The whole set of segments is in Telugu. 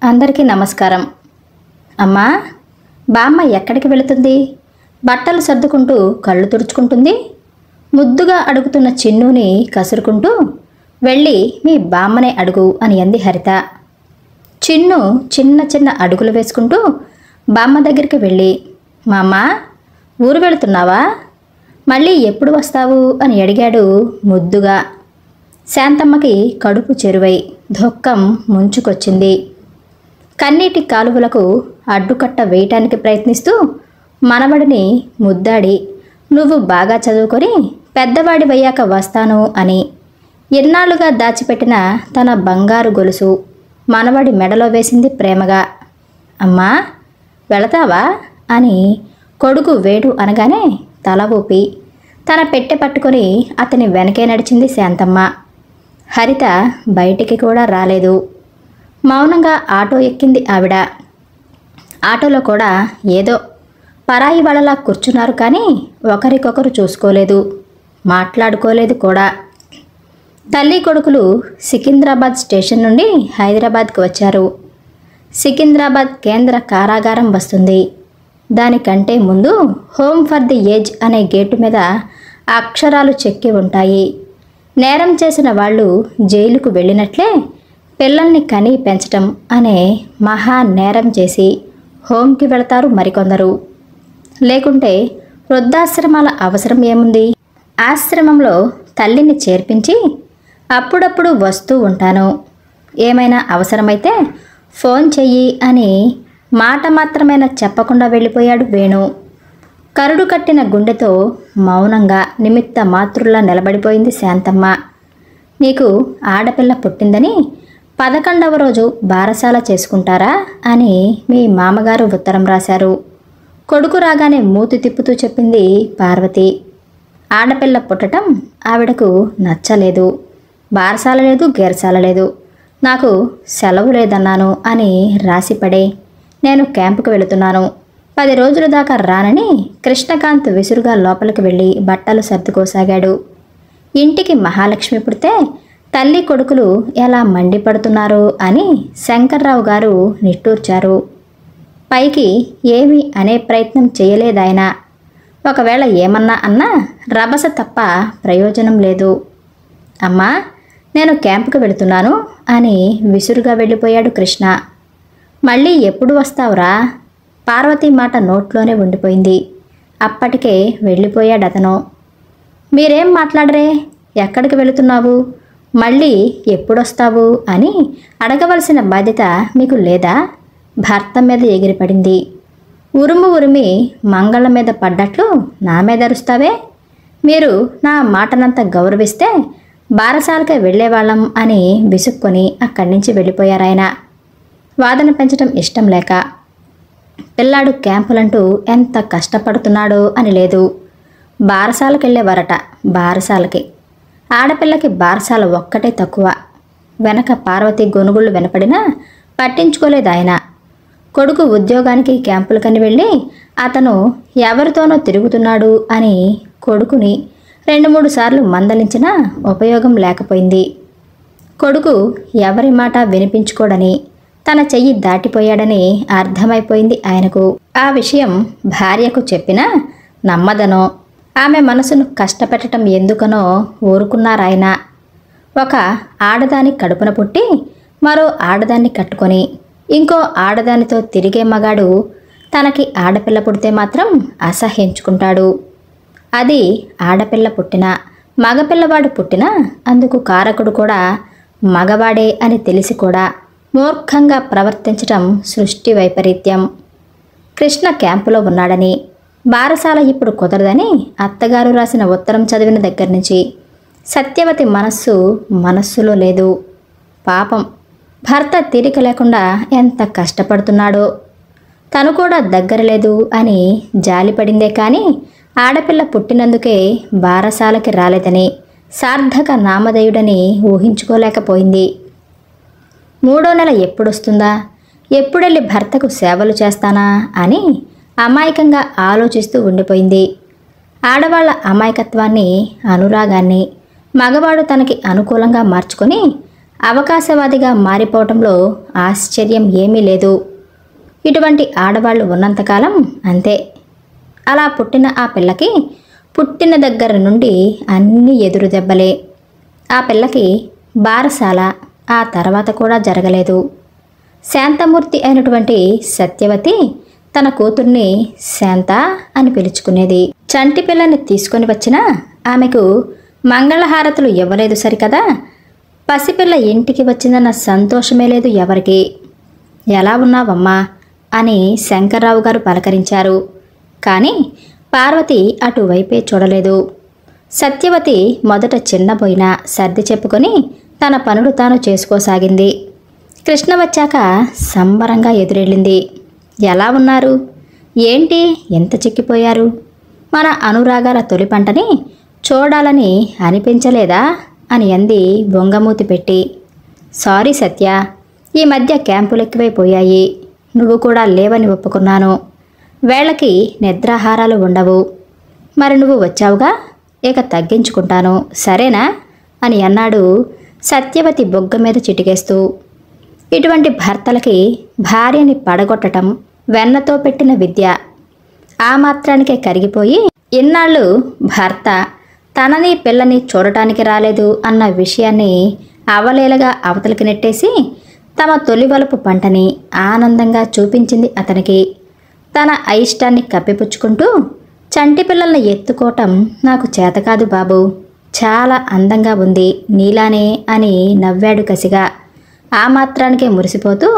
అందరికీ నమస్కారం. అమ్మా, బామ్మ ఎక్కడికి వెళుతుంది? బట్టలు సర్దుకుంటూ కళ్ళు తుడుచుకుంటుంది. ముద్దుగా అడుగుతున్న చిన్నుని కసురుకుంటూ, వెళ్ళి మీ బామ్మనే అడుగు అని అంది హరిత. చిన్ను చిన్న చిన్న అడుగులు వేసుకుంటూ బామ్మ దగ్గరికి వెళ్ళి, మామ్మ, ఊరు వెళుతున్నావా? మళ్ళీ ఎప్పుడు వస్తావు అని అడిగాడు ముద్దుగా. శాంతమ్మకి కడుపు చెరువై దుఃఖం ముంచుకొచ్చింది. కన్నీటి కాలువలకు అడ్డుకట్ట వేయటానికి ప్రయత్నిస్తూ మనవడిని ముద్దాడి, నువ్వు బాగా చదువుకొని పెద్దవాడివయ్యాక వస్తాను అని ఎన్నాళ్ళుగా దాచిపెట్టిన తన బంగారు గొలుసు మనవడి మెడలో వేసింది ప్రేమగా. అమ్మా, వెళతావా అని కొడుకు వేడు అనగానే తల ఊపి తన పెట్టె పట్టుకొని అతని వెనకే నడిచింది శాంతమ్మ. హరిత బయటికి కూడా రాలేదు. మౌనంగా ఆటో ఎక్కింది ఆవిడ. ఆటోలో కూడా ఏదో పరాయి వాళ్ళలా కూర్చున్నారు, కానీ ఒకరికొకరు చూసుకోలేదు, మాట్లాడుకోలేదు కూడా. తల్లి కొడుకులు సికింద్రాబాద్ స్టేషన్ నుండి హైదరాబాద్కి వచ్చారు. సికింద్రాబాద్ కేంద్ర కారాగారం వస్తుంది. దానికంటే ముందు హోమ్ ఫర్ ది ఏజ్ అనే గేటు మీద అక్షరాలు చెక్కి ఉంటాయి. నేరం చేసిన వాళ్ళు జైలుకు వెళ్ళినట్లే పిల్లల్ని కని పెంచటం అనే మహా నేరం చేసి హోంకి వెళతారు మరికొందరు. లేకుంటే వృద్ధాశ్రమాల అవసరం ఏముంది? ఆశ్రమంలో తల్లిని చేర్పించి అప్పుడప్పుడు వస్తూ ఉంటాను, ఏమైనా అవసరమైతే ఫోన్ చెయ్యి అని మాట మాత్రమైనా చెప్పకుండా వెళ్ళిపోయాడు వేణు. కరుడు కట్టిన గుండెతో మౌనంగా నిమిత్త మాతృల్లా నిలబడిపోయింది శాంతమ్మ. నీకు ఆడపిల్ల పుట్టిందని 11వ రోజు బారసాల చేసుకుంటారా అని మీ మామగారు ఉత్తరం రాశారు. కొడుకు రాగానే మూతి తిప్పుతూ చెప్పింది పార్వతి. ఆడపిల్ల పుట్టటం ఆవిడకు నచ్చలేదు. బారసాల లేదు, గేరసాల లేదు, నాకు సెలవు లేదన్నాను అని రాసిపడే నేను క్యాంపుకు వెళుతున్నాను, 10 రోజుల దాకా రానని కృష్ణకాంత్ విసురుగా లోపలికి వెళ్ళి బట్టలు సర్దుకోసాగాడు. ఇంటికి మహాలక్ష్మి పుడితే తల్లి కొడుకులు ఎలా మండిపడుతున్నారు అని శంకర్రావు గారు నిట్టూర్చారు. పైకి ఏమీ అనే ప్రయత్నం చేయలేదాయన. ఒకవేళ ఏమన్నా అన్నా రభస తప్ప ప్రయోజనం లేదు. అమ్మా, నేను క్యాంపుకు వెళుతున్నాను అని విసురుగా వెళ్ళిపోయాడు కృష్ణ. మళ్ళీ ఎప్పుడు వస్తావురా? పార్వతి మాట నోట్లోనే ఉండిపోయింది. అప్పటికే వెళ్ళిపోయాడతను. మీరేం మాట్లాడరే? ఎక్కడికి వెళుతున్నావు? మళ్ళీ ఎప్పుడొస్తావు అని అడగవలసిన బాధ్యత మీకు లేదా? భర్త మీద ఎగిరిపడింది. ఉరుము ఉరిమి మంగళం మీద పడ్డట్లు నా మీద అరుస్తావే? మీరు నా మాటనంత గౌరవిస్తే బారసాలకే వెళ్ళేవాళ్ళం అని విసుక్కొని అక్కడి నుంచి వెళ్ళిపోయారాయన. వాదన పెంచడం ఇష్టం లేక. పిల్లాడు క్యాంపులంటూ ఎంత కష్టపడుతున్నాడో అని లేదు. బారసాలకెళ్ళేవారట. బారసాలకి ఆడపిల్లకి బారసాల ఒక్కటే తక్కువ. వెనక పార్వతి గొనుగుళ్ళు వినపడినా పట్టించుకోలేదు ఆయన. కొడుకు ఉద్యోగానికి క్యాంపులకని వెళ్ళి అతను ఎవరితోనో తిరుగుతున్నాడు అని కొడుకుని 2-3 సార్లు మందలించినా ఉపయోగం లేకపోయింది. కొడుకు ఎవరి మాట వినిపించుకోడని, తన చెయ్యి దాటిపోయాడని అర్థమైపోయింది ఆయనకు. ఆ విషయం భార్యకు చెప్పినా నమ్మదనో, ఆమె మనసును కష్టపెట్టడం ఎందుకనో ఊరుకున్నారాయన. ఒక ఆడదాని కడుపున పుట్టి మరో ఆడదాన్ని కట్టుకొని ఇంకో ఆడదానితో తిరిగే మగాడు తనకి ఆడపిల్ల పుడితే మాత్రం అసహ్యించుకుంటాడు. అది ఆడపిల్ల పుట్టినా మగపిల్లవాడు పుట్టినా అందుకు కారకుడు కూడా మగవాడే అని తెలిసి కూడా మూర్ఖంగా ప్రవర్తించటం సృష్టి వైపరీత్యం. కృష్ణ క్యాంపులో ఉన్నాడని, బారసాల ఇప్పుడు కుదరదని అత్తగారు రాసిన ఉత్తరం చదివిన దగ్గర నుంచి సత్యవతి మనస్సులో లేదు. పాపం, భర్త తీరిక లేకుండా ఎంత కష్టపడుతున్నాడో. తను కూడా దగ్గర లేదు అని జాలిపడిందే కానీ ఆడపిల్ల పుట్టినందుకే బారసాలకి రాలేదని, సార్థక నామధేయుడని ఊహించుకోలేకపోయింది. 3వ నెల ఎప్పుడొస్తుందా, ఎప్పుడెళ్ళి భర్తకు సేవలు చేస్తానా అని అమాయకంగా ఆలోచిస్తూ ఉండిపోయింది. ఆడవాళ్ల అమాయకత్వాన్ని, అనురాగాన్ని మగవాడు తనకి అనుకూలంగా మార్చుకొని అవకాశవాదిగా మారిపోవటంలో ఆశ్చర్యం ఏమీ లేదు. ఇటువంటి ఆడవాళ్ళు ఉన్నంతకాలం అంతే. అలా పుట్టిన ఆ పిల్లకి పుట్టిన దగ్గర నుండి అన్ని ఎదురు దెబ్బలే. ఆ పిల్లకి బారసాల ఆ తర్వాత కూడా జరగలేదు. శాంతమూర్తి అయినటువంటి సత్యవతి తన కూతుర్ని శాంత అని పిలుచుకునేది. చంటి పిల్లని తీసుకొని వచ్చినా ఆమెకు మంగళహారతులు ఇవ్వలేదు సరికదా, పసిపిల్ల ఇంటికి వచ్చిందన్న సంతోషమే లేదు ఎవరికి. ఎలా ఉన్నావమ్మా అని శంకర్రావు గారు పలకరించారు. కానీ పార్వతి అటువైపే చూడలేదు. సత్యవతి మొదట చిన్నపోయినా సర్ది చెప్పుకొని తన పనులు తాను చేసుకోసాగింది. కృష్ణ వచ్చాక సంబరంగా ఎదురెళ్ళింది. ఎలా ఉన్నారు, ఏంటి ఎంత చిక్కిపోయారు, మన అనురాగాల తొలి పంటని చూడాలని అనిపించలేదా అని అంది బొంగమూతి పెట్టి. సారీ సత్య, ఈ మధ్య క్యాంపులు ఎక్కువైపోయాయి, నువ్వు కూడా లేవని ఒప్పుకున్నాను. వేళకి నిద్రాహారాలు ఉండవు. మరి నువ్వు వచ్చావుగా, ఇక తగ్గించుకుంటాను సరేనా అని అన్నాడు సత్యవతి బొగ్గ మీద చిటికేస్తూ. ఇటువంటి భర్తలకి భార్యని పడగొట్టడం వెన్నతో పెట్టిన విద్య. ఆ మాత్రానికే కరిగిపోయి ఇన్నాళ్ళు భర్త తనని పిల్లని చూడటానికి రాలేదు అన్న విషయాన్ని అవలేలగా అవతలికి నెట్టేసి తమ తొలివలపు పంటని ఆనందంగా చూపించింది అతనికి. తన అయిష్టాన్ని కప్పిపుచ్చుకుంటూ, చంటి పిల్లల్ని ఎత్తుకోవటం నాకు చేతకాదు బాబు, చాలా అందంగా ఉంది నీలానే అని నవ్వాడు కసిగా. ఆ మాత్రానికే మురిసిపోతూ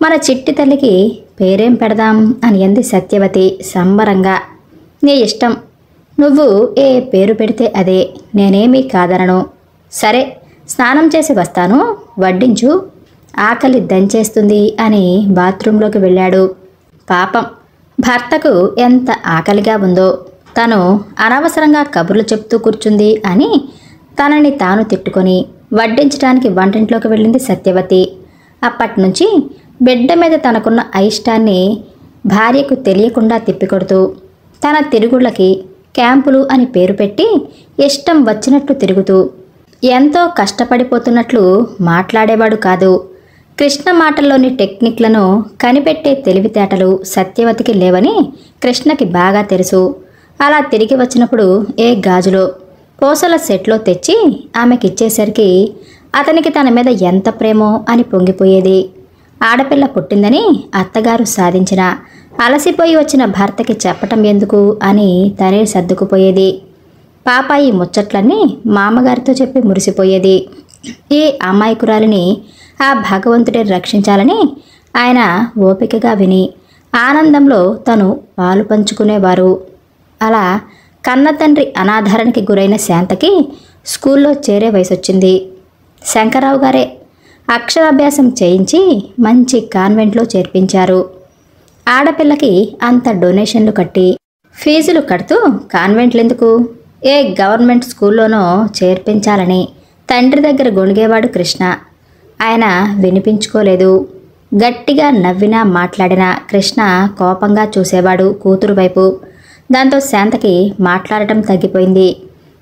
మన చిట్టి తల్లికి పేరేం పెడదాం అని అంది సత్యవతి సంబరంగా. నీ ఇష్టం, నువ్వు ఏ పేరు పెడితే అదే, నేనేమీ కాదనను. సరే స్నానం చేసి వస్తాను, వడ్డించు, ఆకలి దంచేస్తుంది అని బాత్రూంలోకి వెళ్ళాడు. పాపం భర్తకు ఎంత ఆకలిగా ఉందో, తను అనవసరంగా కబుర్లు చెప్తూ కూర్చుంది అని తనని తాను తిట్టుకొని వడ్డించడానికి వంటింట్లోకి వెళ్ళింది సత్యవతి. అప్పట్నుంచి బిడ్డ మీద తనకున్న అయిష్టాన్ని భార్యకు తెలియకుండా తిప్పికొడుతూ తన తిరుగుళ్ళకి క్యాంపులు అని పేరు పెట్టి ఇష్టం వచ్చినట్లు తిరుగుతూ ఎంతో కష్టపడిపోతున్నట్లు మాట్లాడేవాడు కాదు. కృష్ణ మాటల్లోని టెక్నిక్లను కనిపెట్టే తెలివితేటలు సత్యవతికి లేవని కృష్ణకి బాగా తెలుసు. అలా తిరిగి వచ్చినప్పుడు ఏ గాజులో పూసల సెట్లో తెచ్చి ఆమెకిచ్చేసరికి అతనికి తన మీద ఎంత ప్రేమో అని పొంగిపోయేది. ఆడపిల్ల పుట్టిందని అత్తగారు సాధించిన అలసిపోయి వచ్చిన భర్తకి చెప్పటం ఎందుకు అని తనే సర్దుకుపోయేది. పాపాయి ముచ్చట్లన్నీ మామగారితో చెప్పి మురిసిపోయేది. ఈ అమాయకురాలిని ఆ భగవంతుడే రక్షించాలని ఆయన ఓపికగా విని ఆనందంలో తను పాలు పంచుకునేవారు. అలా కన్న తండ్రి అనాధారానికి గురైన శాంతకి స్కూల్లో చేరే వయసొచ్చింది. శంకర్రావు గారే అక్షరాభ్యాసం చేయించి మంచి కాన్వెంట్లో చేర్పించారు. ఆడపిల్లకి అంత డొనేషన్లు కట్టి ఫీజులు కడుతూ కాన్వెంట్లెందుకు, ఏ గవర్నమెంట్ స్కూల్లోనో చేర్పించాలని తండ్రి దగ్గర గొణిగేవాడు కృష్ణ. ఆయన వినిపించుకోలేదు. గట్టిగా నవ్వినా మాట్లాడినా కృష్ణ కోపంగా చూసేవాడు కూతురు వైపు. దాంతో శాంతకి మాట్లాడటం తగ్గిపోయింది.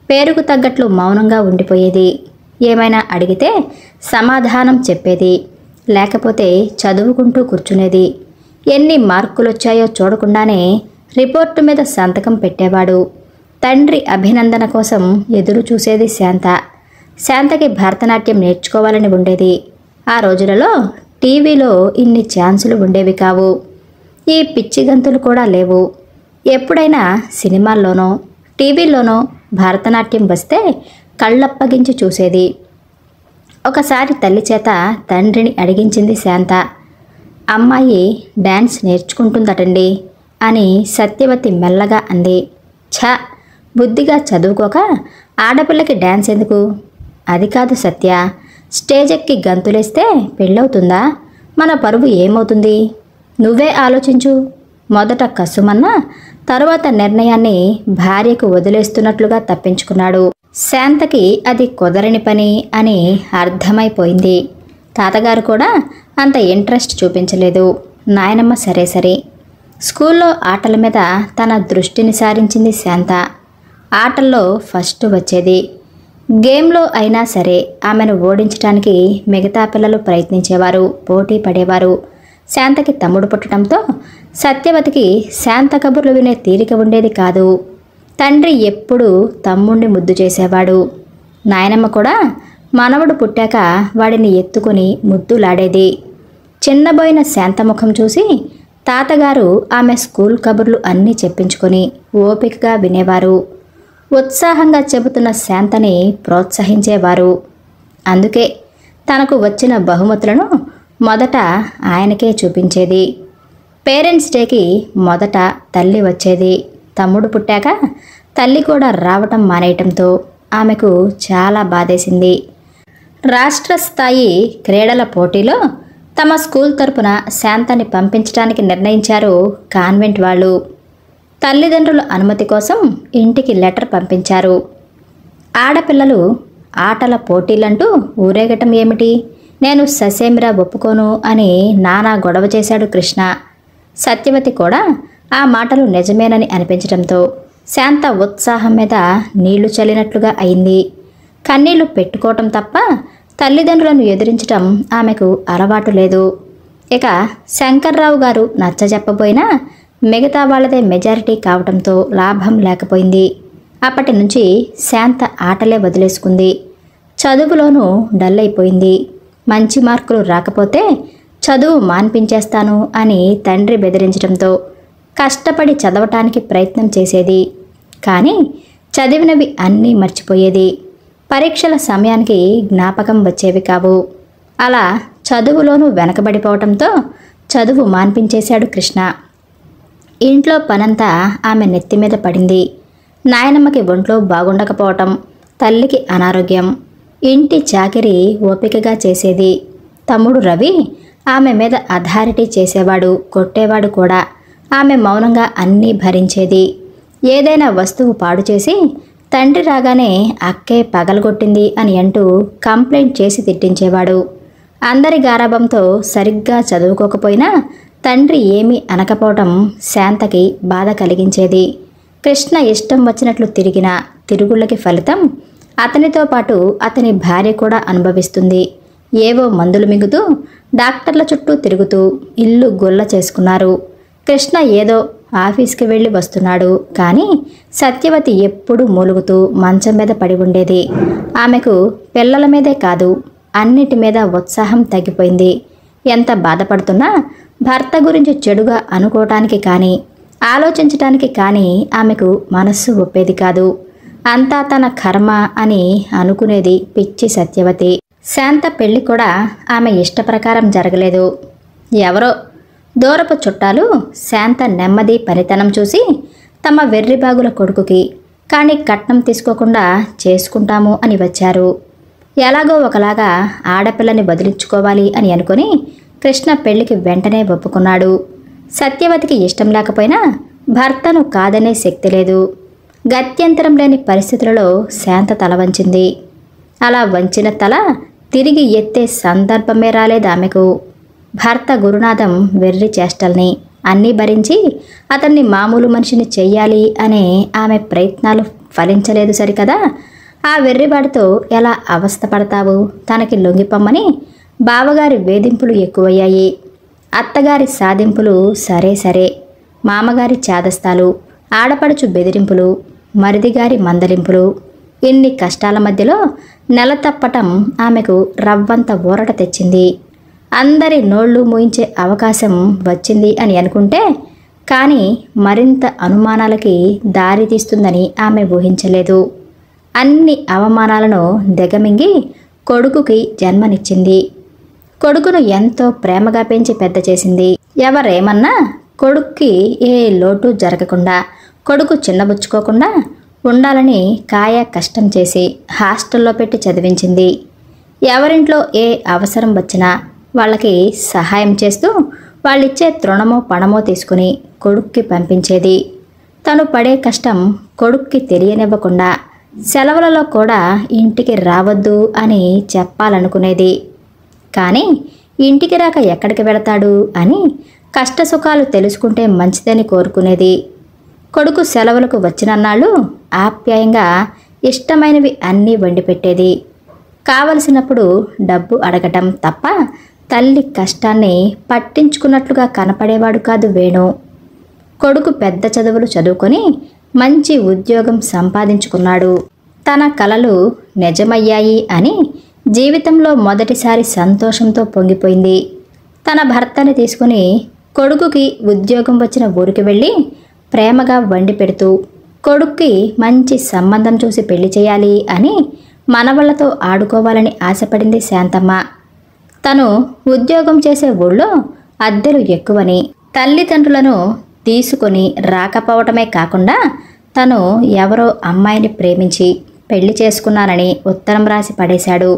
పేరుకు తగ్గట్లు మౌనంగా ఉండిపోయేది. ఏమైనా అడిగితే సమాధానం చెప్పేది, లేకపోతే చదువుకుంటూ కూర్చునేది. ఎన్ని మార్కులొచ్చాయో చూడకుండానే రిపోర్టు మీద సంతకం పెట్టేవాడు. తండ్రి అభినందన కోసం ఎదురు చూసేది శాంత. శాంతకి భరతనాట్యం నేర్చుకోవాలని ఉండేది. ఆ రోజులలో టీవీలో ఇన్ని ఛాన్సులు ఉండేవి కావు. ఈ పిచ్చిగంతులు కూడా లేవు. ఎప్పుడైనా సినిమాల్లోనో టీవీల్లోనో భరతనాట్యం వస్తే కళ్ళప్పగించి చూసేది. ఒకసారి తల్లి చేత తండ్రిని అడిగించింది శాంత. అమ్మాయి డ్యాన్స్ నేర్చుకుంటుందటండి అని సత్యవతి మెల్లగా అంది. ఛ, బుద్ధిగా చదువుకోక ఆడపిల్లకి డ్యాన్స్ ఎందుకు? అది కాదు సత్య, స్టేజ్ ఎక్కి గంతులేస్తే పెళ్ళవుతుందా? మన పరువు ఏమవుతుంది? నువ్వే ఆలోచించు. మొదట కసుమన్నా తరువాత నిర్ణయాన్ని భార్యకు వదిలేస్తున్నట్లుగా తప్పించుకున్నాడు. శాంతకి అది కుదరని పని అని అర్థమైపోయింది. తాతగారు కూడా అంత ఇంట్రెస్ట్ చూపించలేదు. నాయనమ్మ సరే సరే. స్కూల్లో ఆటల మీద తన దృష్టిని సారించింది శాంత. ఆటల్లో ఫస్ట్ వచ్చేది. గేమ్లో అయినా సరే ఆమెను ఓడించడానికి మిగతా పిల్లలు ప్రయత్నించేవారు, పోటీ పడేవారు. శాంతకి తమ్ముడు పుట్టడంతో సత్యవతికి శాంత కబుర్లు వినే తీరిక ఉండేది కాదు. తండ్రి ఎప్పుడూ తమ్ముణ్ణి ముద్దు చేసేవాడు. నాయనమ్మ కూడా మనవడు పుట్టాక వాడిని ఎత్తుకుని ముద్దులాడేది. చిన్నబోయిన శాంతముఖం చూసి తాతగారు ఆమె స్కూల్ కబుర్లు అన్నీ చెప్పించుకొని ఓపికగా వినేవారు. ఉత్సాహంగా చెబుతున్న శాంతని ప్రోత్సహించేవారు. అందుకే తనకు వచ్చిన బహుమతులను మొదట ఆయనకే చూపించేది. పేరెంట్స్ డేకి మొదట తల్లి వచ్చేది. తమ్ముడు పుట్టాక తల్లి కూడా రావటం మానేయటంతో ఆమెకు చాలా బాధేసింది. రాష్ట్ర స్థాయి క్రీడల పోటీలో తమ స్కూల్ తరపున శాంతని పంపించడానికి నిర్ణయించారు కాన్వెంట్ వాళ్ళు. తల్లిదండ్రుల అనుమతి కోసం ఇంటికి లెటర్ పంపించారు. ఆడపిల్లలు ఆటల పోటీలంటూ ఊరేగటం ఏమిటి, నేను ససేమిరా ఒప్పుకోను అని నానా గొడవ చేశాడు కృష్ణ. సత్యవతి కూడా ఆ మాటలు నిజమేనని అనిపించడంతో శాంత ఉత్సాహం మీద నీళ్లు చల్లినట్లుగా అయింది. కన్నీళ్లు పెట్టుకోవటం తప్ప తల్లిదండ్రులను ఎదిరించటం ఆమెకు అలవాటు లేదు. ఇక శంకర్రావు గారు నచ్చజెప్పబోయినా మిగతా వాళ్ళదే మెజారిటీ కావటంతో లాభం లేకపోయింది. అప్పటి నుంచి శాంత ఆటలే వదిలేసుకుంది. చదువులోనూ డల్ అయిపోయింది. మంచి మార్కులు రాకపోతే చదువు మాన్పించేస్తాను అని తండ్రి బెదిరించడంతో కష్టపడి చదవటానికి ప్రయత్నం చేసేది. కానీ చదివినవి అన్నీ మర్చిపోయేది. పరీక్షల సమయానికి జ్ఞాపకం వచ్చేవి కావు. అలా చదువులోనూ వెనకబడిపోవటంతో చదువు మాన్పించేశాడు కృష్ణ. ఇంట్లో పనంతా ఆమె నెత్తి మీద పడింది. నాయనమ్మకి ఒంట్లో బాగుండకపోవటం, తల్లికి అనారోగ్యం, ఇంటి చాకిరి ఓపికగా చేసేది. తమ్ముడు రవి ఆమె మీద అథారిటీ చేసేవాడు, కొట్టేవాడు కూడా. ఆమె మౌనంగా అన్నీ భరించేది. ఏదైనా వస్తువు పాడు చేసి తండ్రి రాగానే అక్కే పగలగొట్టింది అని అంటూ కంప్లైంట్ చేసి తిట్టించేవాడు. అందరి గారాబంతో సరిగ్గా చదువుకోకపోయినా తండ్రి ఏమీ అనకపోవటం శాంతకి బాధ కలిగించేది. కృష్ణ ఇష్టం వచ్చినట్లు తిరిగిన తిరుగుళ్ళకి ఫలితం అతనితో పాటు అతని భార్య కూడా అనుభవిస్తుంది. ఏవో మందులు మింగుతూ డాక్టర్ల చుట్టూ తిరుగుతూ ఇల్లు గొల్ల చేసుకున్నారు. కృష్ణ ఏదో ఆఫీస్కి వెళ్ళి వస్తున్నాడు. కానీ సత్యవతి ఎప్పుడూ మూలుగుతూ మంచం మీద పడి ఉండేది. ఆమెకు పిల్లల మీదే కాదు అన్నిటి మీద ఉత్సాహం తగ్గిపోయింది. ఎంత బాధపడుతున్నా భర్త గురించి చెడుగా అనుకోవటానికి కానీ ఆలోచించటానికి కానీ ఆమెకు మనస్సు ఒప్పేది కాదు. అంతా తన కర్మ అని అనుకునేది పిచ్చి సత్యవతి. శాంత పెళ్లి కూడా ఆమె ఇష్టప్రకారం జరగలేదు. ఎవరో దూరపు చుట్టాలు శాంత నెమ్మది పనితనం చూసి తమ వెర్రిబాగుల కొడుకుకి కానీ కట్నం తీసుకోకుండా చేసుకుంటాము అని వచ్చారు. ఎలాగో ఒకలాగా ఆడపిల్లని బదిలించుకోవాలి అని అనుకుని కృష్ణ పెళ్లికి వెంటనే ఒప్పుకున్నాడు. సత్యవతికి ఇష్టం లేకపోయినా భర్తను కాదనే శక్తి లేదు. గత్యంతరం లేని పరిస్థితులలో శాంత తల వంచింది. అలా వంచిన తల తిరిగి ఎత్తే సందర్భమే రాలేదు ఆమెకు. భర్త గురునాథం వెర్రి చేష్టల్ని అన్నీ భరించి అతన్ని మామూలు మనిషిని చెయ్యాలి అనే ఆమె ప్రయత్నాలు ఫలించలేదు సరికదా. ఆ వెర్రివాడితో ఎలా అవస్థపడతావు, తనకి లొంగిపమ్మని బావగారి వేధింపులు ఎక్కువయ్యాయి. అత్తగారి సాధింపులు సరే సరే, మామగారి చాదస్తాలు, ఆడపడుచు బెదిరింపులు, మరిదిగారి మందలింపులు, ఇన్ని కష్టాల మధ్యలో నెల తప్పటం ఆమెకు రవ్వంత ఊరట తెచ్చింది. అందరి నోళ్లు మూయించే అవకాశం వచ్చింది అని అనుకుంటే కానీ మరింత అనుమానాలకి దారి తీస్తుందని ఆమె ఊహించలేదు. అన్ని అవమానాలను దిగమింగి కొడుకుకి జన్మనిచ్చింది. కొడుకును ఎంతో ప్రేమగా పెంచి పెద్ద చేసింది. ఎవరేమన్నా కొడుక్కి ఏ లోటు జరగకుండా, కొడుకు చిన్నబుచ్చుకోకుండా ఉండాలని కాయ కష్టం చేసి హాస్టల్లో పెట్టి చదివించింది. ఎవరింట్లో ఏ అవసరం వచ్చినా వాళ్ళకి సహాయం చేస్తూ వాళ్ళిచ్చే తృణమో పణమో తీసుకుని కొడుక్కి పంపించేది. తను పడే కష్టం కొడుక్కి తెలియనివ్వకుండా సెలవులలో కూడా ఇంటికి రావద్దు అని చెప్పాలనుకునేది. కానీ ఇంటికి రాక ఎక్కడికి వెళతాడు అని కష్టసుఖాలు తెలుసుకుంటే మంచిదని కోరుకునేది. కొడుకు సెలవులకు వచ్చినన్నాళ్ళు ఆప్యాయంగా ఇష్టమైనవి అన్నీ వండి పెట్టేది. కావలసినప్పుడు డబ్బు అడగటం తప్ప తల్లి కష్టాన్ని పట్టించుకున్నట్లుగా కనపడేవాడు కాదు వేణు. కొడుకు పెద్ద చదువులు చదువుకొని మంచి ఉద్యోగం సంపాదించుకున్నాడు. తన కలలు నిజమయ్యాయి అని జీవితంలో మొదటిసారి సంతోషంతో పొంగిపోయింది. తన భర్తని తీసుకుని కొడుకుకి ఉద్యోగం వచ్చిన ఊరికి వెళ్ళి ప్రేమగా వండి పెడుతూ కొడుక్కి మంచి సంబంధం చూసి పెళ్లి చేయాలి అని మనవళ్లతో ఆడుకోవాలని ఆశపడింది శాంతమ్మ. తను ఉద్యోగం చేసే ఊళ్ళో అద్దెలు ఎక్కువని తల్లిదండ్రులను తీసుకొని రాకపోవటమే కాకుండా తను ఎవరో అమ్మాయిని ప్రేమించి పెళ్లి చేసుకున్నానని ఉత్తరం రాసి పడేశాడు.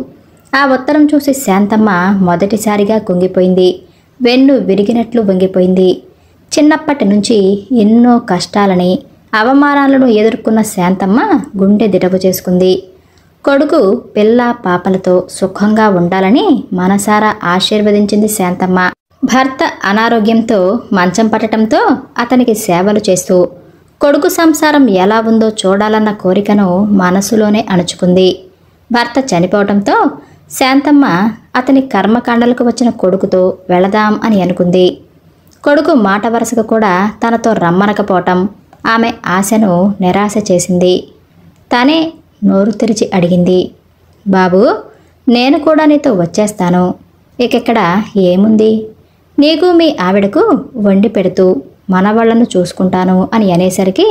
ఆ ఉత్తరం చూసి శాంతమ్మ మొదటిసారిగా కుంగిపోయింది. వెన్ను విరిగినట్లు వంగిపోయింది. చిన్నప్పటి నుంచి ఎన్నో కష్టాలని అవమానాలను ఎదుర్కొన్న శాంతమ్మ గుండె దిటవు చేసుకుంది. కొడుకు పిల్ల పాపలతో సుఖంగా ఉండాలని మనసారా ఆశీర్వదించింది శాంతమ్మ. భర్త అనారోగ్యంతో మంచం పట్టడంతో అతనికి సేవలు చేస్తూ కొడుకు సంసారం ఎలా ఉందో చూడాలన్న కోరికను మనసులోనే అణుచుకుంది. భర్త చనిపోవడంతో శాంతమ్మ అతని కర్మకాండలకు వచ్చిన కొడుకుతో వెళదాం అని అనుకుంది. కొడుకు మాట వరుసగా కూడా తనతో రమ్మనకపోవటం ఆమె ఆశను నిరాశ చేసింది. తనే నోరు తెరిచి అడిగింది, బాబూ, నేను కూడా నీతో వచ్చేస్తాను. ఇకెక్కడ ఏముంది, నీకు మీ ఆవిడకు వండి పెడుతూ మనవాళ్లను చూసుకుంటాను అని అనేసరికి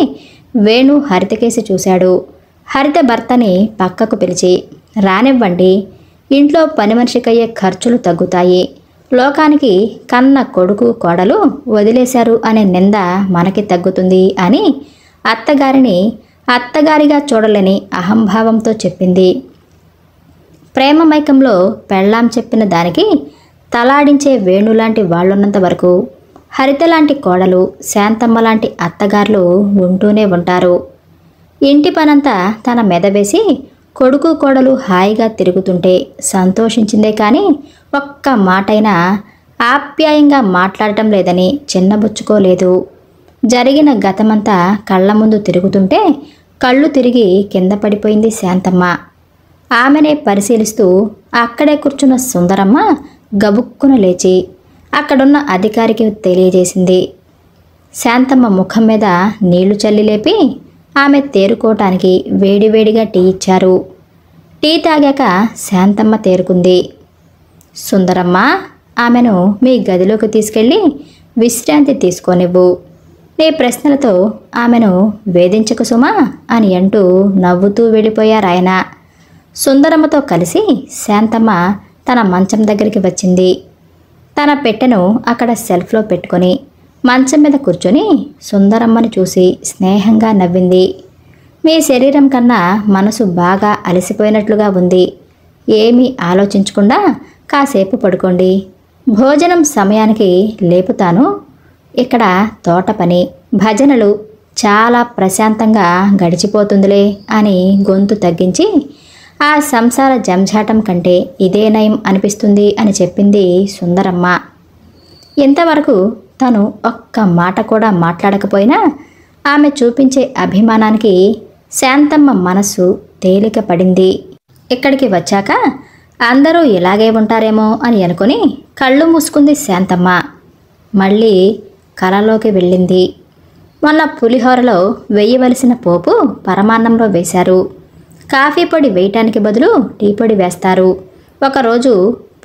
వేణు హరితకేసి చూశాడు. హరిత భర్తని పక్కకు పిలిచి, రానివ్వండి, ఇంట్లో పని మనిషికయ్యే ఖర్చులు తగ్గుతాయి. లోకానికి కన్న కొడుకు కోడలు వదిలేశారు అనే నింద మనకి తగ్గుతుంది అని అత్తగారిని అత్తగారిగా చూడలేని అహంభావంతో చెప్పింది. ప్రేమ మైకంలో పెళ్ళాం చెప్పిన దానికి తలాడించే వేణులాంటి వాళ్ళున్నంత వరకు హరితలాంటి కోడలు, శాంతమ్మ లాంటి అత్తగారులు ఉంటూనే ఉంటారు. ఇంటి పనంతా తన మెదవేసి కొడుకు కోడలు హాయిగా తిరుగుతుంటే సంతోషించిందే కానీ ఒక్క మాటైనా ఆప్యాయంగా మాట్లాడటం లేదని చిన్నబుచ్చుకోలేదు. జరిగిన గతమంతా కళ్ళ ముందు తిరుగుతుంటే కళ్ళు తిరిగి కింద పడిపోయింది శాంతమ్మ. ఆమెనే పరిశీలిస్తూ అక్కడే కూర్చున్న సుందరమ్మ గబుక్కున లేచి అక్కడున్న అధికారికి తెలియజేసింది. శాంతమ్మ ముఖం మీద నీళ్లు చల్లి లేపి ఆమె తేరుకోవటానికి వేడివేడిగా టీ ఇచ్చారు. టీ తాగాక శాంతమ్మ తేరుకుంది. సుందరమ్మ, ఆమెను మీ గదిలోకి తీసుకెళ్ళి విశ్రాంతి తీసుకోనివ్వు. నీ ప్రశ్నలతో ఆమెను వేధించకు సుమా అని అంటూ నవ్వుతూ వెళ్ళిపోయారాయన. సుందరమ్మతో కలిసి శాంతమ్మ తన మంచం దగ్గరికి వచ్చింది. తన పెట్టెను అక్కడ సెల్ఫ్లో పెట్టుకొని మంచం మీద కూర్చొని సుందరమ్మని చూసి స్నేహంగా నవ్వింది. మీ శరీరం కన్నా మనసు బాగా అలసిపోయినట్లుగా ఉంది. ఏమీ ఆలోచించకుండా కాసేపు పడుకోండి. భోజనం సమయానికి లేపుతాను. ఇక్కడ తోట పని, భజనలు చాలా ప్రశాంతంగా గడిచిపోతుందిలే అని గొంతు తగ్గించి ఆ సంసార జంఝాటం కంటే ఇదే నయం అనిపిస్తుంది అని చెప్పింది సుందరమ్మ. ఇంతవరకు తను ఒక్క మాట కూడా మాట్లాడకపోయినా ఆమె చూపించే అభిమానానికి శాంతమ్మ మనస్సు తేలిక పడింది. ఇక్కడికి వచ్చాక అందరూ ఇలాగే ఉంటారేమో అని అనుకుని కళ్ళు మూసుకుంది శాంతమ్మ. మళ్ళీ కలలోకి వెళ్ళింది. మొన్న పులిహోరలో వేయవలసిన పోపు పరమాన్నంలో వేశారు. కాఫీ పొడి వేయటానికి బదులు టీ పొడి వేస్తారు. ఒకరోజు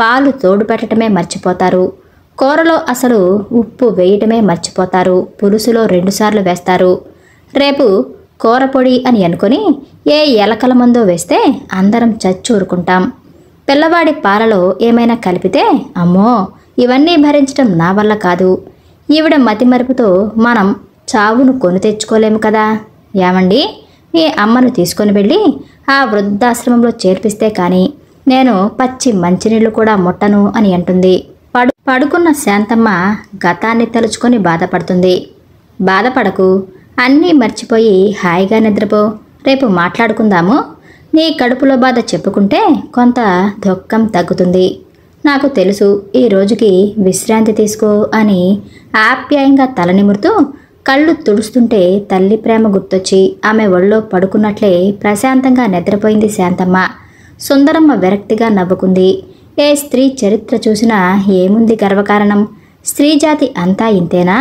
పాలు తోడు పెట్టడమే మర్చిపోతారు. కూరలో అసలు ఉప్పు వేయటమే మర్చిపోతారు. పులుసులో 2 సార్లు వేస్తారు. రేపు కూర పొడి అని అనుకుని ఏ ఎలకల మందో వేస్తే అందరం చచ్చూరుకుంటాం. పిల్లవాడి పాలలో ఏమైనా కలిపితే అమ్మో, ఇవన్నీ భరించడం నా వల్ల కాదు. ఈవిడ మతిమరుపుతో మనం చావును కొని తెచ్చుకోలేము కదా. ఏమండి, మీ అమ్మను తీసుకొని వెళ్ళి ఆ వృద్ధాశ్రమంలో చేర్పిస్తే కానీ నేను పచ్చి మంచినీళ్ళు కూడా ముట్టను అని అంటుంది. పడుకున్న శాంతమ్మ గతాన్ని తలుచుకొని బాధపడుతుంది. బాధపడకు, అన్నీ మర్చిపోయి హాయిగా నిద్రపో. రేపు మాట్లాడుకుందాము. నీ కడుపులో బాధ చెప్పుకుంటే కొంత దుఃఖం తగ్గుతుంది. నాకు తెలుసు, ఈ రోజుకి విశ్రాంతి తీసుకో అని ఆప్యాయంగా తల నిమురుతూ కళ్ళు తుడుస్తుంటే తల్లి ప్రేమ గుర్తొచ్చి ఆమె ఒళ్ళో పడుకున్నట్లే ప్రశాంతంగా నిద్రపోయింది శాంతమ్మ. సుందరమ్మ విరక్తిగా నవ్వుకుంది. ఏ స్త్రీ చరిత్ర చూసినా ఏముంది గర్వకారణం? స్త్రీజాతి అంతా ఇంతేనా?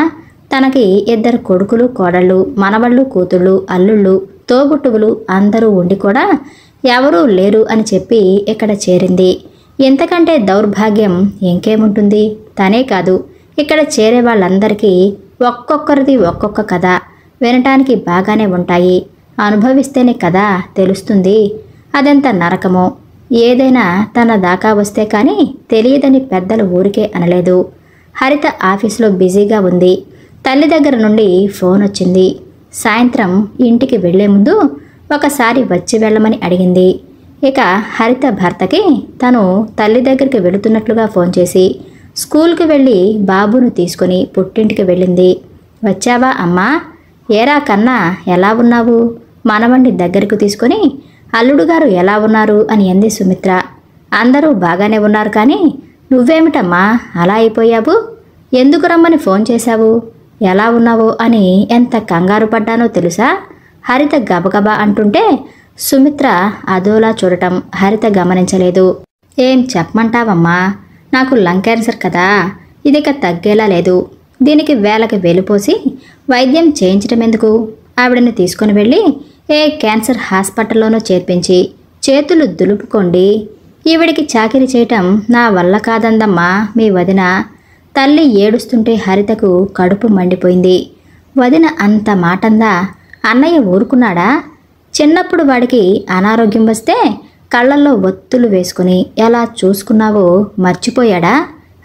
తనకి 2 కొడుకులు, కోడళ్ళు, మనవళ్ళు, కూతుళ్ళు, అల్లుళ్ళు, తోబుట్టువులు అందరూ ఉండి కూడా ఎవరూ లేరు అని చెప్పి ఇక్కడ చేరింది. ఇంతకంటే దౌర్భాగ్యం ఇంకేముంటుంది? తనే కాదు, ఇక్కడ చేరే వాళ్ళందరికీ ఒక్కొక్కరిది ఒక్కొక్క కథ. వినటానికి బాగానే ఉంటాయి, అనుభవిస్తేనే కదా తెలుస్తుంది అదెంత నరకమో. ఏదైనా తన దాకా వస్తే కానీ తెలియదని పెద్దలు ఊరికే అనలేదు. హరిత ఆఫీసులో బిజీగా ఉంది. తల్లి దగ్గర నుండి ఫోన్ వచ్చింది. సాయంత్రం ఇంటికి వెళ్లే ముందు ఒకసారి వచ్చి వెళ్ళమని అడిగింది. ఇక హరిత భర్తకి తను తల్లి దగ్గరికి వెళుతున్నట్లుగా ఫోన్ చేసి స్కూల్కి వెళ్ళి బాబును తీసుకుని పుట్టింటికి వెళ్ళింది. వచ్చావా అమ్మా? ఏరా కన్నా, ఎలా ఉన్నావు? మనవణ్ణి దగ్గరకు తీసుకొని అల్లుడుగారు ఎలా ఉన్నారు అని అంది సుమిత్ర. అందరూ బాగానే ఉన్నారు, కానీ నువ్వేమిటమ్మా అలా అయిపోయావు? ఎందుకు రమ్మని ఫోన్ చేశావు? ఎలా ఉన్నావో అని ఎంత కంగారు పడ్డానో తెలుసా? హరిత గబగబా అంటుంటే సుమిత్ర అదోలా చూడటం హరిత గమనించలేదు. ఏం చెప్పమంటావమ్మా, నాకు లంగ్ క్యాన్సర్ కదా, ఇదిక తగ్గేలా లేదు. దీనికి వేలకి వెలుపోసి వైద్యం చేయించడం ఎందుకు? ఆవిడని తీసుకుని వెళ్ళి ఏ క్యాన్సర్ హాస్పిటల్లోనూ చేర్పించి చేతులు దులుపుకోండి. ఈవిడికి చాకిరీ చేయటం నా వల్ల కాదందమ్మా మీ వదిన. తల్లి ఏడుస్తుంటే హరితకు కడుపు మండిపోయింది. వదిన అంత మాటందా? అన్నయ్య ఊరుకున్నాడా? చిన్నప్పుడు వాడికి అనారోగ్యం వస్తే కళ్ళల్లో ఒత్తులు వేసుకుని ఎలా చూసుకున్నావో మర్చిపోయాడా?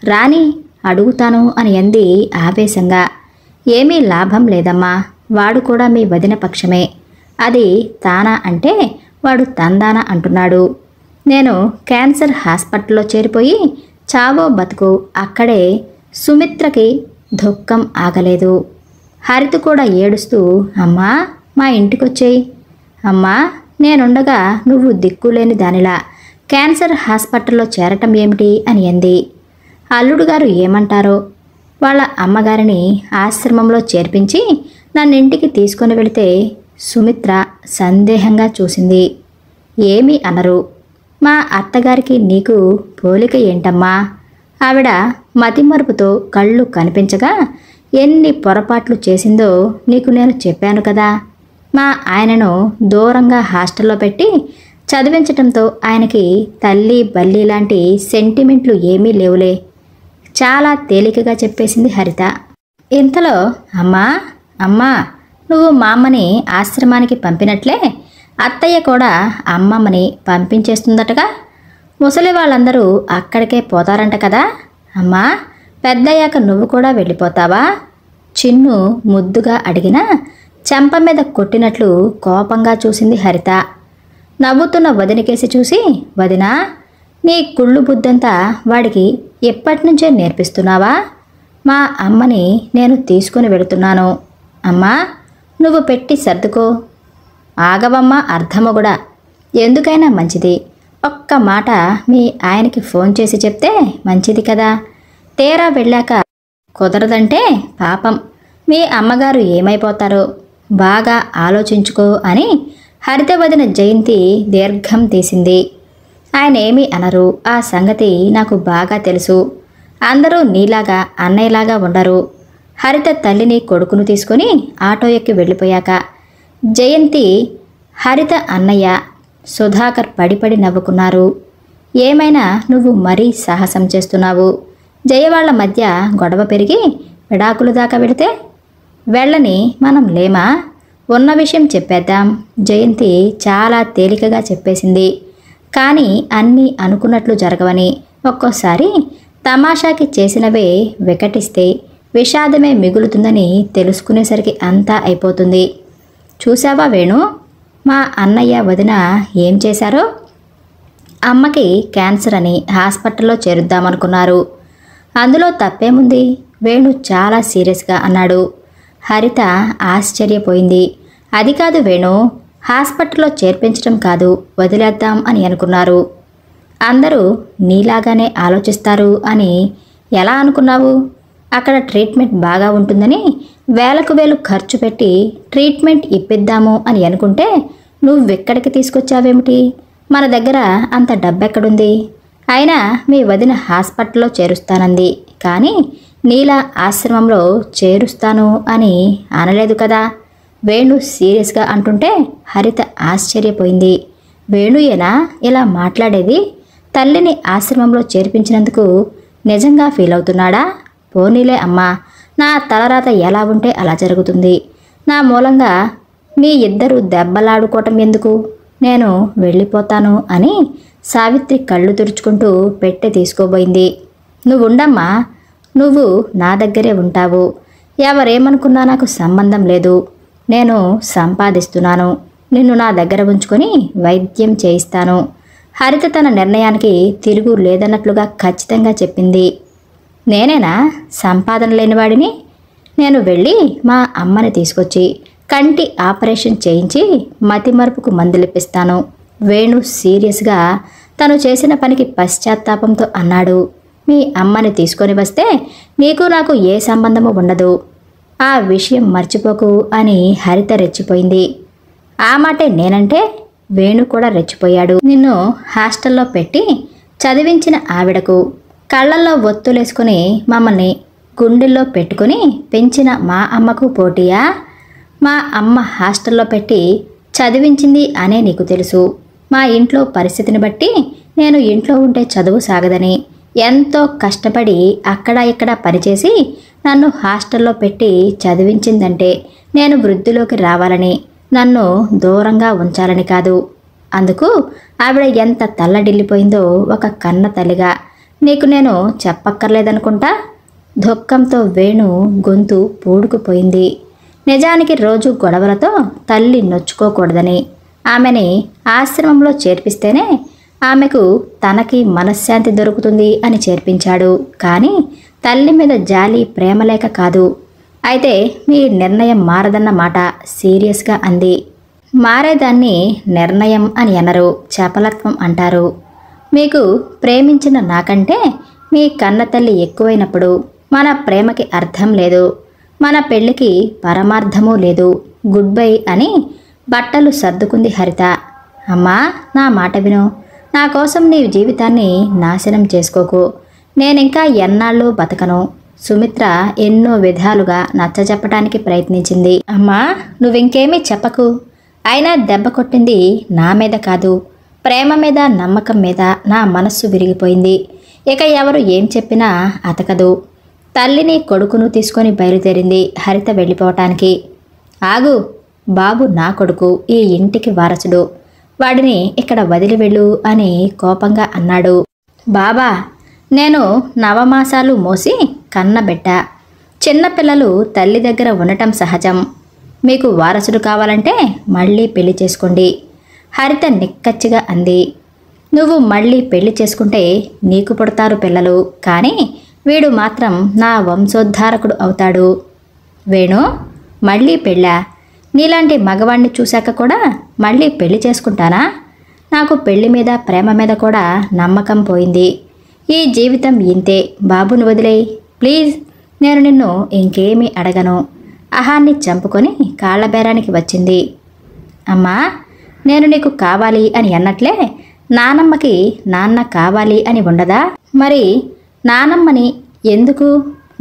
రాని అడుగుతాను అని అంది ఆవేశంగా. ఏమీ లాభం లేదమ్మా, వాడు కూడా మీ వదిన పక్షమే. అది తానా అంటే వాడు తందానా అంటున్నాడు. నేను క్యాన్సర్ హాస్పిటల్లో చేరిపోయి చావో బతుకు అక్కడే. సుమిత్రకి దుఃఖం ఆగలేదు. హరిత కూడా ఏడుస్తూ, అమ్మా మా ఇంటికొచ్చేయి. అమ్మా, నేనుండగా నువ్వు దిక్కులేని దానిలా క్యాన్సర్ హాస్పిటల్లో చేరటం ఏమిటి అని అంది. అల్లుడుగారు ఏమంటారో? వాళ్ళ అమ్మగారిని ఆశ్రమంలో చేర్పించి నన్నింటికి తీసుకొని వెళితే సుమిత్ర సందేహంగా చూసింది. ఏమీ అనరు. మా అత్తగారికి నీకు పోలిక ఏంటమ్మా? ఆవిడ మతిమరుపుతో కళ్ళు కనిపించగా ఎన్ని పొరపాట్లు చేసిందో నీకు నేను చెప్పాను కదా. మా ఆయనను దూరంగా హాస్టల్లో పెట్టి చదివించటంతో ఆయనకి తల్లి బల్లి లాంటి సెంటిమెంట్లు ఏమీ లేవులే. చాలా తేలికగా చెప్పేసింది హరిత. ఇంతలో అమ్మా అమ్మా, నువ్వు మా అమ్మని ఆశ్రమానికి పంపినట్లే అత్తయ్య కూడా అమ్మమ్మని పంపించేస్తుందటగా. ముసలి వాళ్ళందరూ అక్కడికే పోతారంట కదా. అమ్మా, పెద్దయ్యాక నువ్వు కూడా వెళ్ళిపోతావా? చిన్ను ముద్దుగా అడిగినా చెంప మీద కొట్టినట్లు కోపంగా చూసింది హరిత. నవ్వుతున్న వదినకేసి చూసి, వదినా, నీ కుళ్ళు బుద్ధంతా వాడికి ఎప్పటినుంచే నేర్పిస్తున్నావా? మా అమ్మని నేను తీసుకుని వెళుతున్నాను. అమ్మా, నువ్వు పెట్టి సర్దుకో. ఆగవమ్మ అర్ధమొగుడా, ఎందుకైనా మంచిది. ఒక్క మాట మీ ఆయనకి ఫోన్ చేసి చెప్తే మంచిది కదా. తేరా వెళ్ళాక కుదరదంటే పాపం మీ అమ్మగారు ఏమైపోతారో బాగా ఆలోచించుకో అని హరిత వదిన జయంతి దీర్ఘం తీసింది. ఆయన ఏమీ అనరు, ఆ సంగతి నాకు బాగా తెలుసు. అందరూ నీలాగా అన్నయ్యలాగా ఉండరు. హరిత తల్లిని కొడుకును తీసుకుని ఆటో ఎక్కి వెళ్ళిపోయాక జయంతి, హరిత అన్నయ్య సుధాకర్ పడిపడి నవ్వుకున్నారు. ఏమైనా నువ్వు మరీ సాహసం చేస్తున్నావు. జయవాళ్ల మధ్య గొడవ పెరిగి విడాకులు దాకా వెళితే వెళ్ళని మనం లేమా? ఉన్న విషయం చెప్పేద్దాం. జయంతి చాలా తేలికగా చెప్పేసింది. కానీ అన్నీ అనుకున్నట్లు జరగవని, ఒక్కోసారి తమాషాకి చేసినవే వికటిస్తే విషాదమే మిగులుతుందని తెలుసుకునేసరికి అంతా అయిపోతుంది. చూసావా వేణు, మా అన్నయ్య వదిన ఏం చేశారో? అమ్మకి క్యాన్సర్ అని హాస్పిటల్లో చేరుద్దామనుకున్నారు. అందులో తప్పేముంది? వేణు చాలా సీరియస్గా అన్నాడు. హరిత ఆశ్చర్యపోయింది. అది కాదు వేణు, హాస్పిటల్లో చేర్పించడం కాదు, వదిలేద్దాం అని అనుకున్నారు. అందరూ నీలాగానే ఆలోచిస్తారు అని ఎలా అనుకున్నావు? అక్కడ ట్రీట్మెంట్ బాగా ఉంటుందని వేలకు వేలు ఖర్చు పెట్టి ట్రీట్మెంట్ ఇప్పిద్దాము అని అనుకుంటే నువ్వెక్కడికి తీసుకొచ్చావేమిటి? మన దగ్గర అంత డబ్బెక్కడుంది? అయినా మీ వదిన హాస్పిటల్లో చేరుస్తానంది, కానీ నీలా ఆశ్రమంలో చేరుస్తాను అని అనలేదు కదా? వేణు సీరియస్గా అంటుంటే హరిత ఆశ్చర్యపోయింది. వేణుయేనా ఇలా మాట్లాడేది? తల్లిని ఆశ్రమంలో చేర్పించినందుకు నిజంగా ఫీల్ అవుతున్నాడా? పోనీలే అమ్మా, నా తలరాత ఎలా ఉంటే అలా జరుగుతుంది. నా మూలంగా మీ ఇద్దరు దెబ్బలాడుకోవటం ఎందుకు? నేను వెళ్ళిపోతాను అని సావిత్రి కళ్ళు తుడుచుకుంటూ పెట్టె తీసుకోబోయింది. నువ్వుండమ్మా, నువ్వు నా దగ్గరే ఉంటావు. ఎవరేమనుకున్నా నాకు సంబంధం లేదు. నేను సంపాదిస్తున్నాను. నిన్ను నా దగ్గర ఉంచుకొని వైద్యం చేయిస్తాను. హరిత తన నిర్ణయానికి తిరుగు లేదన్నట్లుగా ఖచ్చితంగా చెప్పింది. నేనేనా సంపాదన లేనివాడిని? నేను వెళ్ళి మా అమ్మని తీసుకొచ్చి కంటి ఆపరేషన్ చేయించి మతిమరుపుకు మందులిప్పిస్తాను. వేణు సీరియస్గా తను చేసిన పనికి పశ్చాత్తాపంతో అన్నాడు. మీ అమ్మని తీసుకొని వస్తే నీకు నాకు ఏ సంబంధము ఉండదు. ఆ విషయం మర్చిపోకు అని హరిత రెచ్చిపోయింది. ఆ మాటే నేనంటే వేణు కూడా రెచ్చిపోయాడు. నిన్ను హాస్టల్లో పెట్టి చదివించిన ఆవిడకు కళ్ళల్లో ఒత్తులేసుకుని మమ్మల్ని గుండెల్లో పెట్టుకుని పెంచిన మా అమ్మకు పోటీయా? మా అమ్మ హాస్టల్లో పెట్టి చదివించింది అనే నీకు తెలుసు. మా ఇంట్లో పరిస్థితిని బట్టి నేను ఇంట్లో ఉంటే చదువు సాగదని ఎంతో కష్టపడి అక్కడ ఇక్కడ పనిచేసి నన్ను హాస్టల్లో పెట్టి చదివించిందంటే నేను వృద్ధిలోకి రావాలని, నన్ను దూరంగా ఉంచాలని కాదు. అందుకు ఆవిడ ఎంత తల్లడిల్లిపోయిందో ఒక కన్న తల్లిగా నీకు నేను చెప్పక్కర్లేదనుకుంటా. దుఃఖంతో వేణు గొంతు పూడుకుపోయింది. నిజానికి రోజు గొడవలతో తల్లి నొచ్చుకోకూడదని, ఆమెని ఆశ్రమంలో చేర్పిస్తేనే ఆమెకు తనకి మనశ్శాంతి దొరుకుతుంది అని చేర్పించాడు. కానీ తల్లి మీద జాలి ప్రేమ లేక కాదు. అయితే మీ నిర్ణయం మారదన్న మాట సీరియస్గా అంది. మారేదాన్ని నిర్ణయం అని అనరు, చపలత్వం అంటారు. మీకు ప్రేమించిన నాకంటే మీ కన్న తల్లి ఎక్కువైనప్పుడు మన ప్రేమకి అర్థం లేదు, మన పెళ్ళికి పరమార్థమూ లేదు. గుడ్ బై అని బట్టలు సర్దుకుంది హరిత. అమ్మా, నా మాట విను. నా కోసం నీ జీవితాన్ని నాశనం చేసుకోకు. నేనింకా ఎన్నాళ్ళు బతకను. సుమిత్ర ఎన్నో విధాలుగా నచ్చజెప్పటానికి ప్రయత్నించింది. అమ్మా, నువ్వింకేమీ చెప్పకు. అయినా దెబ్బ కొట్టింది నా మీద కాదు, ప్రేమ మీద, నమ్మకం మీద నా మనస్సు విరిగిపోయింది. ఇక ఎవరు ఏం చెప్పినా అతకదు. తల్లిని కొడుకును తీసుకొని బయలుదేరింది హరిత వెళ్ళిపోవటానికి. ఆగు, బాబు నా కొడుకు, ఈ ఇంటికి వారసుడు. వాడిని ఇక్కడ వదిలి వెళ్ళు అని కోపంగా అన్నాడు. బాబా, నేను నవమాసాలు మోసి కన్నబెట్ట. చిన్నపిల్లలు తల్లి దగ్గర ఉండటం సహజం. మీకు వారసుడు కావాలంటే మళ్ళీ పెళ్లి చేసుకోండి. హరిత నిక్కచ్చిగా అంది. నువ్వు మళ్ళీ పెళ్లి చేసుకుంటే నీకు పుడతారు పిల్లలు, కానీ వీడు మాత్రం నా వంశోద్ధారకుడు అవుతాడు. వేణు, మళ్ళీ పెళ్ళా? నీలాంటి మగవాణ్ణి చూశాక కూడా మళ్ళీ పెళ్లి చేసుకుంటానా? నాకు పెళ్లి మీద, ప్రేమ మీద కూడా నమ్మకం పోయింది. ఈ జీవితం ఇంతే. బాబును వదిలేయ్ ప్లీజ్. నేను నిన్ను ఇంకేమీ అడగను. అహాన్ని చంపుకొని కాళ్ళబేరానికి వచ్చింది. అమ్మా, నేను నీకు కావాలి అని అన్నట్లే నానమ్మకి నాన్న కావాలి అని ఉండదా? మరి నానమ్మని ఎందుకు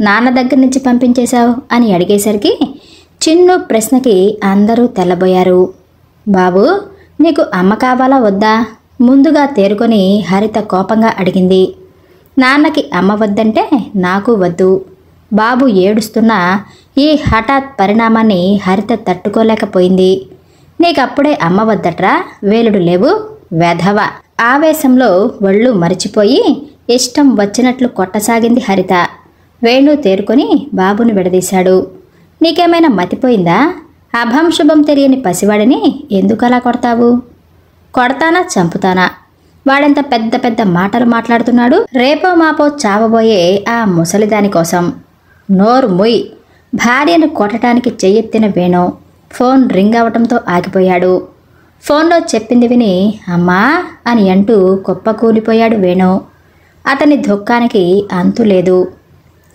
నాన్న దగ్గర నుంచి పంపించేశావు అని అడిగేసరికి చిన్ను ప్రశ్నకి అందరూ తెల్లబోయారు. బాబు, నీకు అమ్మ కావాలా వద్దా? ముందుగా తేరుకొని హరిత కోపంగా అడిగింది. నాన్నకి అమ్మ వద్దంటే నాకు వద్దు. బాబు ఏడుస్తున్నా ఈ హఠాత్ పరిణామాన్ని హరిత తట్టుకోలేకపోయింది. నీకప్పుడే అమ్మ వద్దట్రా, వేలుడు లేవు వెధవ. ఆవేశంలో ఒళ్ళు మరిచిపోయి ఇష్టం వచ్చినట్లు కొట్టసాగింది హరిత. వేణు తేరుకొని బాబును విడదీశాడు. నీకేమైనా మతిపోయిందా? అభం శుభం తెలియని పసివాడిని ఎందుకలా కొడతావు? కొడతానా, చంపుతానా? వాడెంత పెద్ద పెద్ద మాటలు మాట్లాడుతున్నాడు. రేపో మాపో చావబోయే ఆ ముసలిదాని కోసం. నోరు మొయ్. భార్యను కొట్టడానికి చెయ్యెత్తిన వేణు ఫోన్ రింగ్ అవటంతో ఆగిపోయాడు. ఫోన్లో చెప్పింది విని అమ్మా అని అంటూ కుప్పకూలిపోయాడు వేణు. అతని దుఃఖానికి అంతు లేదు.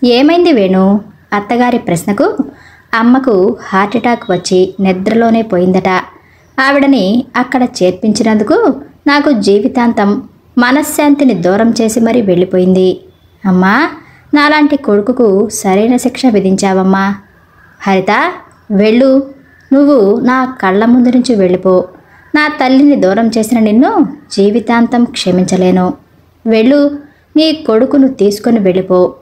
ఏమైంది వేణు? అత్తగారి ప్రశ్నకు అమ్మకు హార్ట్అటాక్ వచ్చి నిద్రలోనే పోయిందట. ఆవిడని అక్కడ చేర్పించినందుకు నాకు జీవితాంతం మనశ్శాంతిని దూరం చేసి మరీ వెళ్ళిపోయింది. అమ్మా, నాలాంటి కొడుకుకు సరైన శిక్ష విధించావమ్మా. హరిత, వెళ్ళు. నువ్వు నా కళ్ళ ముందు నుంచి వెళ్ళిపో. నా తల్లిని దూరం చేసిన నిన్ను జీవితాంతం క్షమించలేను. వెళ్ళు, నీ కొడుకును తీసుకొని వెళ్ళిపో.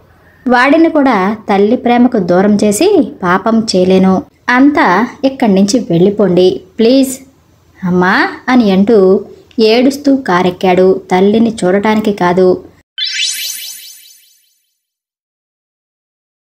వాడిని కూడా తల్లి ప్రేమకు దూరం చేసి పాపం చేయలేను. అంతా ఇక్కడి నుంచి వెళ్ళిపోండి ప్లీజ్. అమ్మా అని అంటూ ఏడుస్తూ కారెక్కాడు. తల్లిని చూడటానికి కాదు,